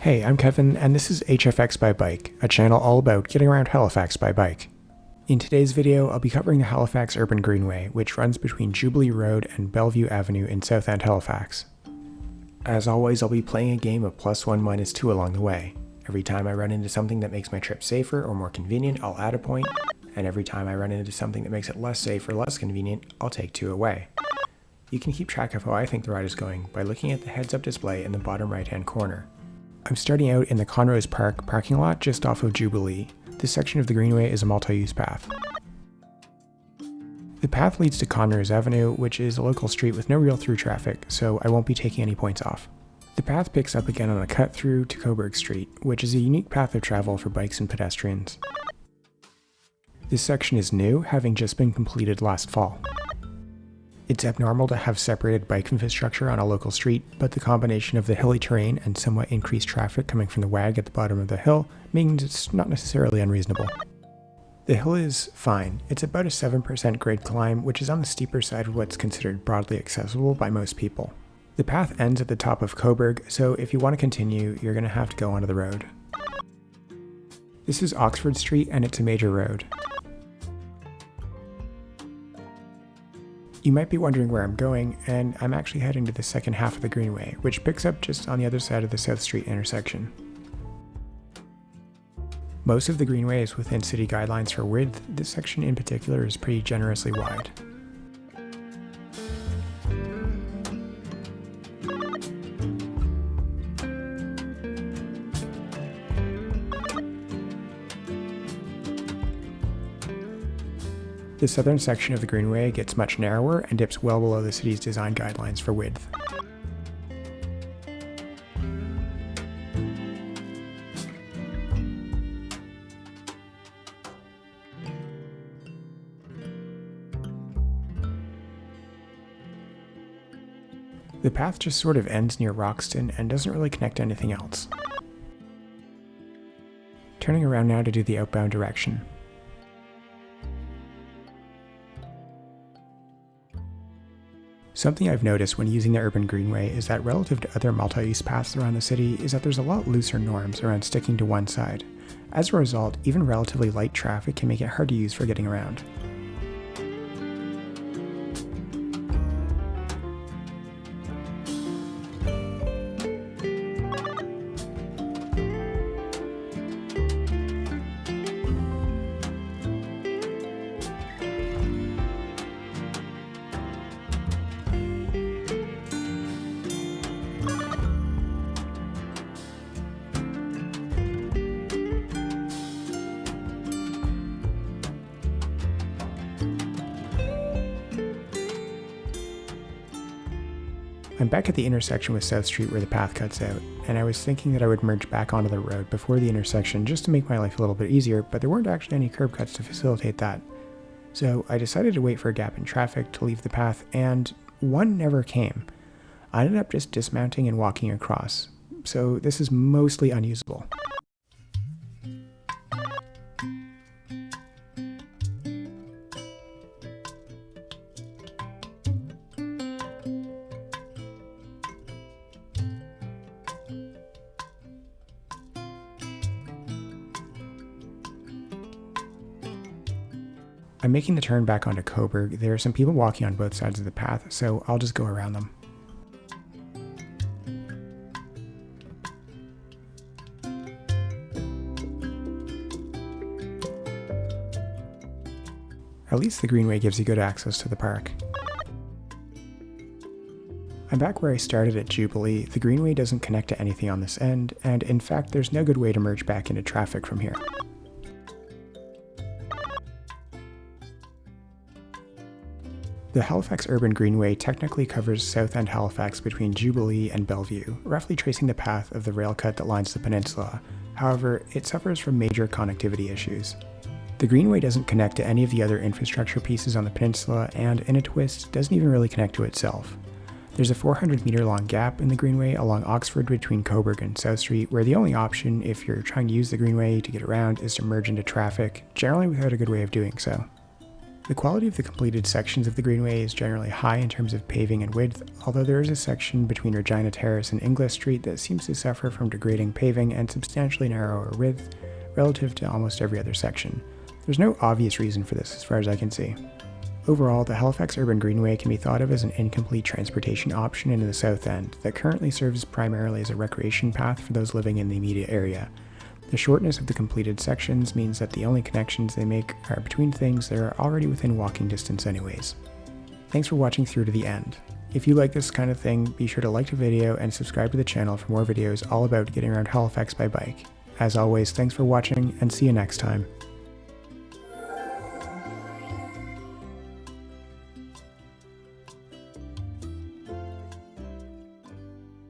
Hey, I'm Kevin, and this is HFX By Bike, a channel all about getting around Halifax by bike. In today's video, I'll be covering the Halifax Urban Greenway, which runs between Jubilee Road and Bellevue Avenue in South End, Halifax. As always, I'll be playing a game of +1 -2 along the way. Every time I run into something that makes my trip safer or more convenient, I'll add a point, and every time I run into something that makes it less safe or less convenient, I'll take 2 away. You can keep track of how I think the ride is going by looking at the heads-up display in the bottom right-hand corner. I'm starting out in the Connaught Park parking lot just off of Jubilee. This section of the Greenway is a multi-use path. The path leads to Connaught Avenue, which is a local street with no real through traffic, so I won't be taking any points off. The path picks up again on a cut through to Coburg Street, which is a unique path of travel for bikes and pedestrians. This section is new, having just been completed last fall. It's abnormal to have separated bike infrastructure on a local street, but the combination of the hilly terrain and somewhat increased traffic coming from the WAG at the bottom of the hill means it's not necessarily unreasonable. The hill is fine. It's about a 7% grade climb, which is on the steeper side of what's considered broadly accessible by most people. The path ends at the top of Coburg, so if you want to continue, you're going to have to go onto the road. This is Oxford Street, and it's a major road. You might be wondering where I'm going, and I'm actually heading to the second half of the Greenway, which picks up just on the other side of the South Street intersection. Most of the Greenway is within city guidelines for width. This section in particular is pretty generously wide. The southern section of the Greenway gets much narrower and dips well below the city's design guidelines for width. The path just sort of ends near Roxton and doesn't really connect to anything else. Turning around now to do the outbound direction. Something I've noticed when using the Urban Greenway is that relative to other multi-use paths around the city is that there's a lot looser norms around sticking to one side. As a result, even relatively light traffic can make it hard to use for getting around. I'm back at the intersection with South Street where the path cuts out, and I was thinking that I would merge back onto the road before the intersection just to make my life a little bit easier, but there weren't actually any curb cuts to facilitate that. So I decided to wait for a gap in traffic to leave the path, and one never came. I ended up just dismounting and walking across, so this is mostly unusable. I'm making the turn back onto Coburg. There are some people walking on both sides of the path, so I'll just go around them. At least the Greenway gives you good access to the park. I'm back where I started at Jubilee. The Greenway doesn't connect to anything on this end, and in fact there's no good way to merge back into traffic from here. The Halifax Urban Greenway technically covers South End Halifax between Jubilee and Bellevue, roughly tracing the path of the rail cut that lines the peninsula. However, it suffers from major connectivity issues. The Greenway doesn't connect to any of the other infrastructure pieces on the peninsula, and in a twist, doesn't even really connect to itself. There's a 400-meter long gap in the Greenway along Oxford between Coburg and South Street, where the only option if you're trying to use the Greenway to get around is to merge into traffic, generally without a good way of doing so. The quality of the completed sections of the Greenway is generally high in terms of paving and width, although there is a section between Regina Terrace and Inglis Street that seems to suffer from degrading paving and substantially narrower width relative to almost every other section. There's no obvious reason for this as far as I can see. Overall, the Halifax Urban Greenway can be thought of as an incomplete transportation option in the South End that currently serves primarily as a recreation path for those living in the immediate area. The shortness of the completed sections means that the only connections they make are between things that are already within walking distance anyways. Thanks for watching through to the end. If you like this kind of thing, be sure to like the video and subscribe to the channel for more videos all about getting around Halifax by bike. As always, thanks for watching and see you next time.